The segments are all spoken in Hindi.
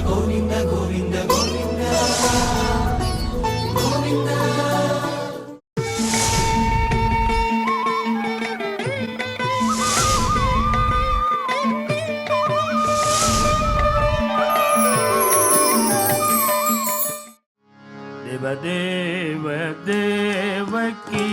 गोविंद गोविंद गोविंद गोविंद देव देव की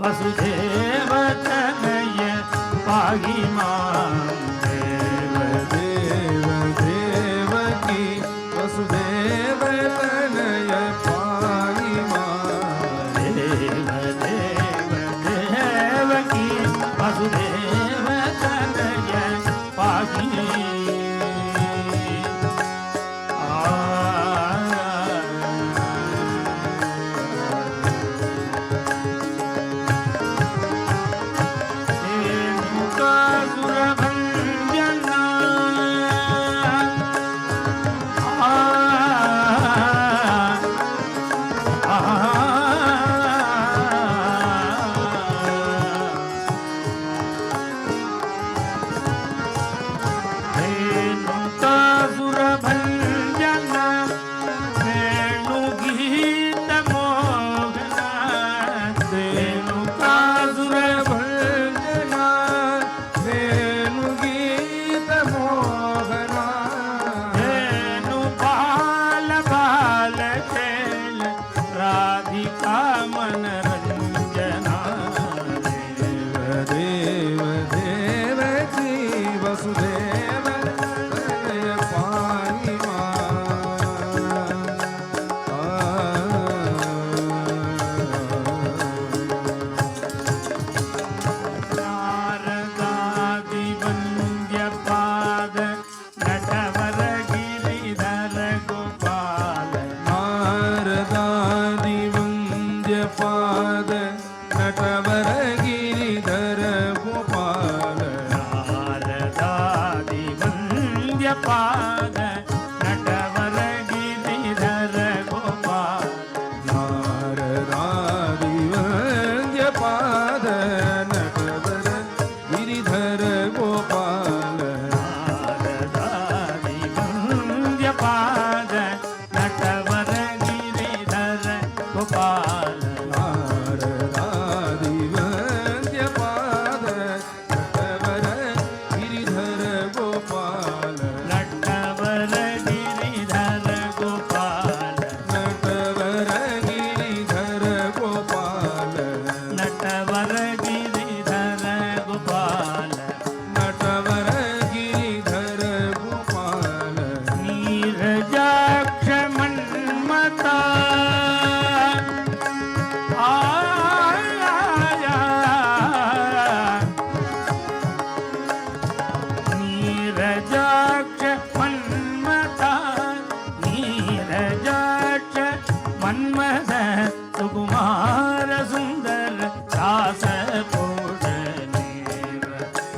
वसुदेव तनय पाहि मां देव देव देवकी वसुदेव तनय पाहि मां देव देव देवकी वसुदेव तनय पाहि पाद नटवर गिरिधर गोपाल नारदादि वन्द्य पाद नटवर गिरिधर गोपाल नारदादि वन्द्य पाद नटवर गिरिधर गोपाल नारदादि वन्द्य पाद नटवर गिरिधर गोपाल मन्मथ सुकुमार सुंदर दास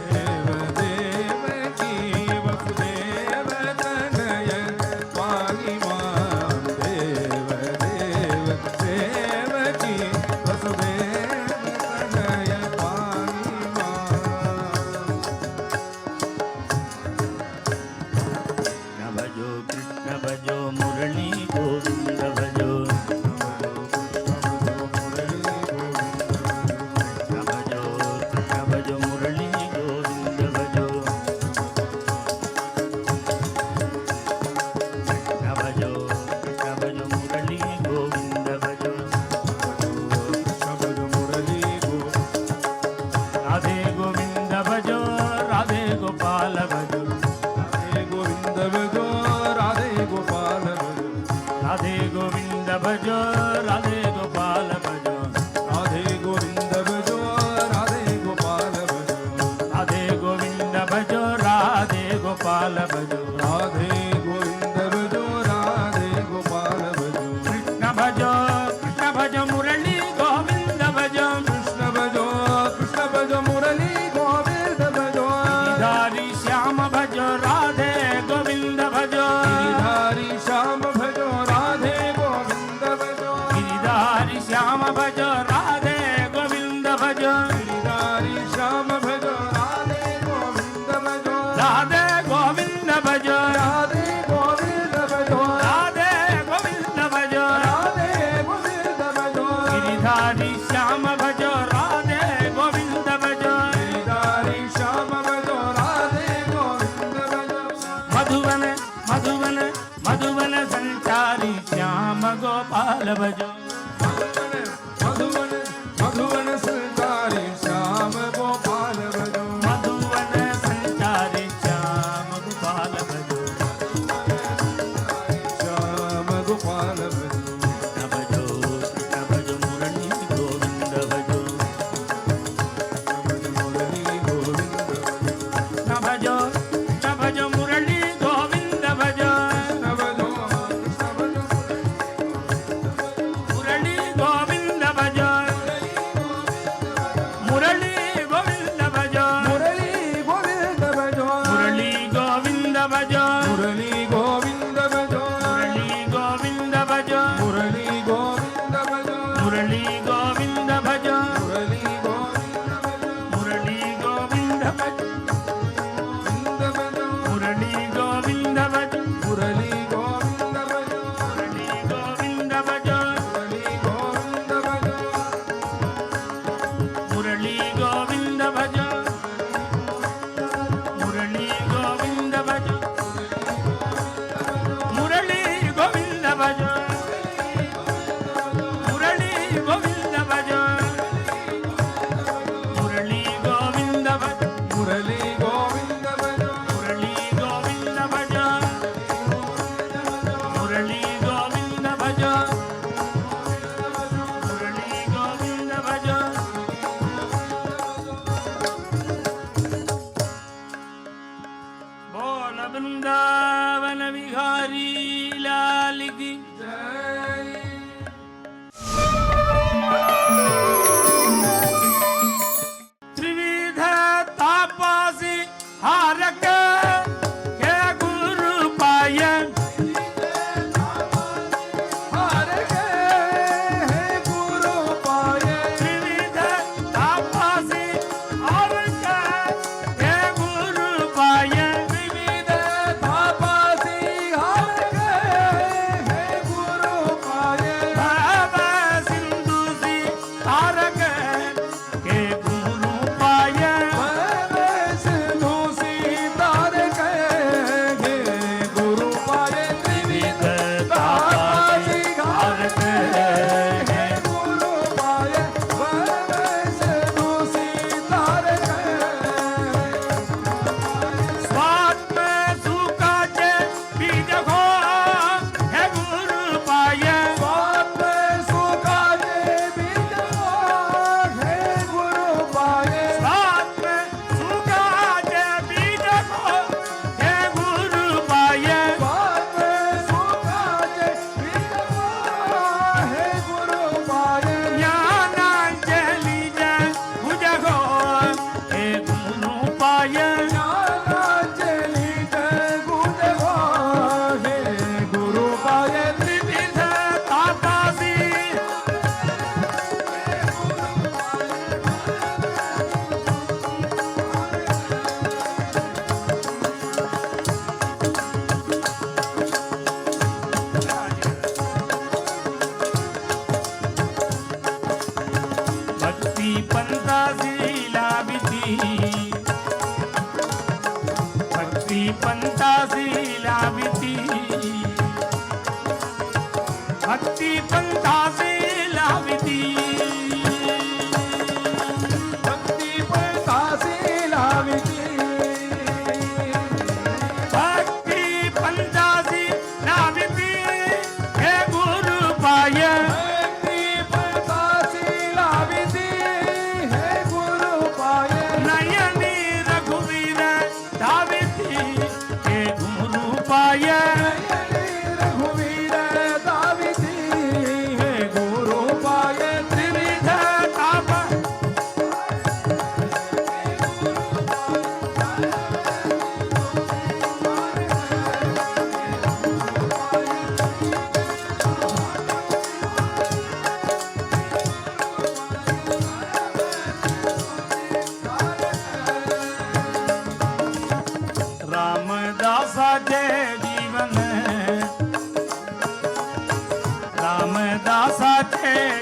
देव देव की वसुदेव तनय पाहि मां देव देव देवकी वसुदेव तनय पाहि मां भजो कृष्ण भजो मुरली गोविंद भजो गिरिधारी श्याम भजो राधे गोविंद भजो गिरिधारी श्याम भजो राधे गोविंद भजो राधे गोविंद भजो राधे गोविंद भजो राधे गोविंद भजो राधे गोविंद भजो गिरिधारी श्याम भजो राधे गोविंद भजो गिरिधारी श्याम भजो राधे गोविंद भजो मधुवन मधुवन मधुवन संचारी श्याम गोपाल भजो मधुवन मधुवन संचारी श्याम गोपाल भजो मधुवन संचारी श्याम गोपाल भजो श्याम गोपाल भजो कृष्ण भजो मुरली गोविंद भजो मुरली गोविंद कृष्ण भजो मुरली गोविंद भजो भजो मुरली गोविंद भजो मुरली गोविंद भजो मुरली गोविंद भजो मुरली गोविंद भजो मुरली गोविंद भजो मुरली गोविंद भजो मुरली गोविंद भजो मुरली गोविंद भजो मुरली गोविंद भजो मुरली गोविंद भजो मुरली गोविंद भजो मुरली गोविंद भजो मुरली मुरली गोविंद गोविंद भजो भजो मुरली गोविंद भजो मुरली गोविंद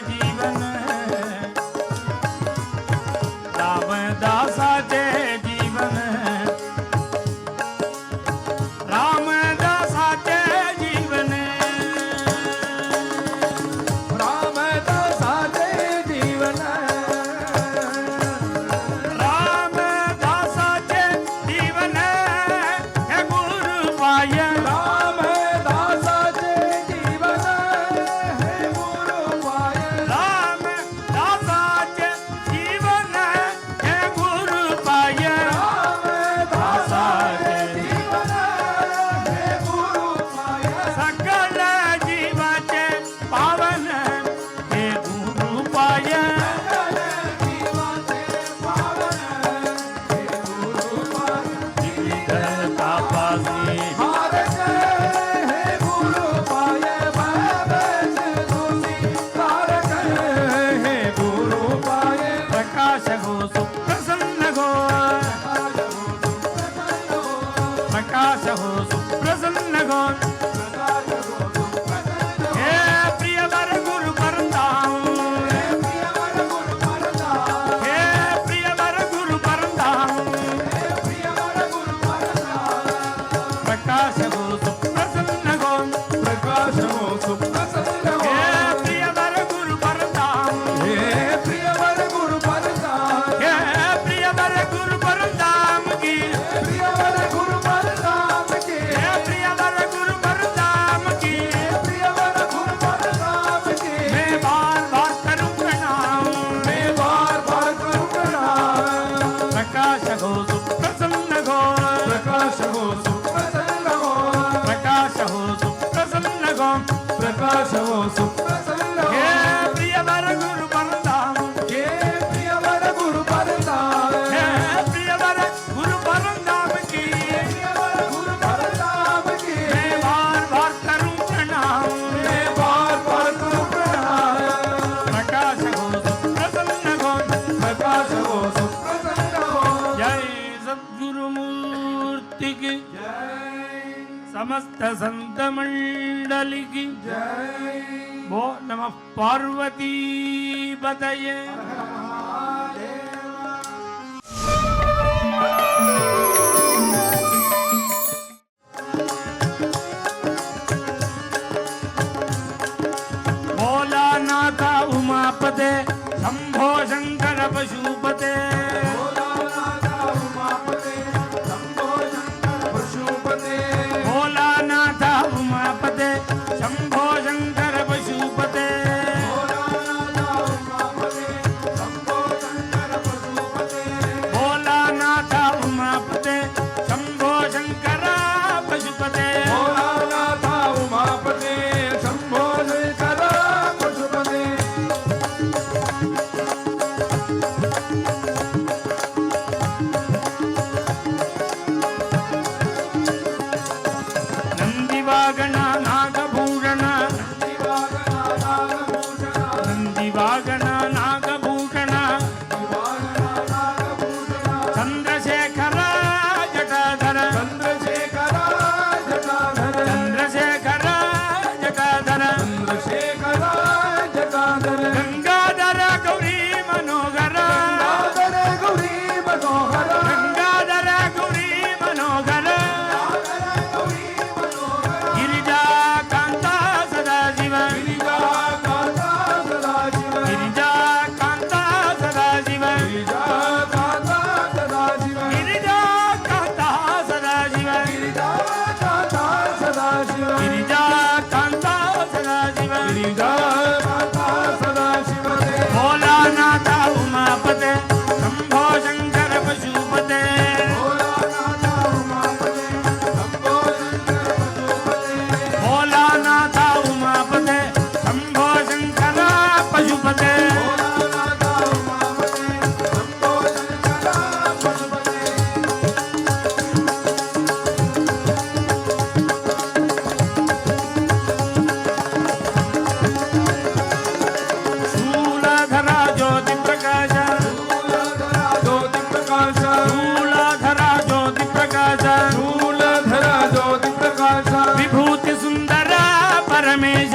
जीवन रामदासाचे जीवन रामदासाचे जीवन रामदासाचे जीवन रामदासाचे जीवन हे गुरुपाय रामदासाचे जीवन हे गुरुपाय रामदासाचे जीवन हे गुरुपाय रामदासाचे जीवन हे गुरुपाय सकल जीवाचे पावन हे गुरुपाय जीवाचे पावन हे गुरुपाय तापासी हारक हे गुरुपाय बाबत तुझी तारक हे गुरुपाय प्रकाश हो सुप्रसन्न हो प्रकाश हो सुप्रसन्न हो हे प्रिय वर गुरु परंदाम हे प्रिय वर गुरु परंदाम प्रकाश हो सुप्रसन्न हो प्रकाश हो सुप्रसन्न हो हे प्रिय वर गुरु परंदाम हे प्रियवर गुरु परदाम हे प्रिय वर गुरु परंदाम की प्रियवर गुरु परदाम के हे प्रिय वर गुरु परंदाम की प्रियवर गुरु परदाम के मैं बार बार करूं प्रणाम मैं बार बार करूं प्रणाम प्रकाश हो सुप्रसन्न हो प्रकाश हो सुप्रसन्न हो प्रकाश हो सुप्रसन्न हो प्रकाश हो सुप्रसन्न हो हे प्रिय वर गुरु परंदाम हे प्रियवर गुरु परदाम हे प्रिय वर गुरु परंदाम की प्रियवर गुरु परदाम के मैं बार बार करूं प्रणाम मैं बार बार करूं प्रणाम प्रकाश हो सुप्रसन्न हो प्रकाश हो सुप्रसन्न हो जय सद्गुरु मूर्ति की समस्त संत मंडली की जय वो नमः पार्वती बतये भोलानाथ उमापते शंभो शंकर पशुपते भोलानाथ उमापते शंभो शंकर पशुपते भोलानाथ उमापते शंभो शंकर पशुपते नंदिवागण नागभूषण नंदिवागण नागभूषण चंद्रशेखर जटाधर चंद्रशेखर जटाधर गंगाधर गौरी मनोहर गंगाधर गौरी मनोहर गिरिजा कांता सदाशिव गिरिजा कांता सदाशिव गिरिजा कांता सदाशिव गिरिजा कांता सदाशिव भोलानाथ उमापते शंभो शंकर पशुपते भोलानाथ उमापते शंभो शंकर पशुपते शूलधरा ज्योति प्रकाश शूलधरा ज्योति प्रकाश विभूति सुंदर परमेश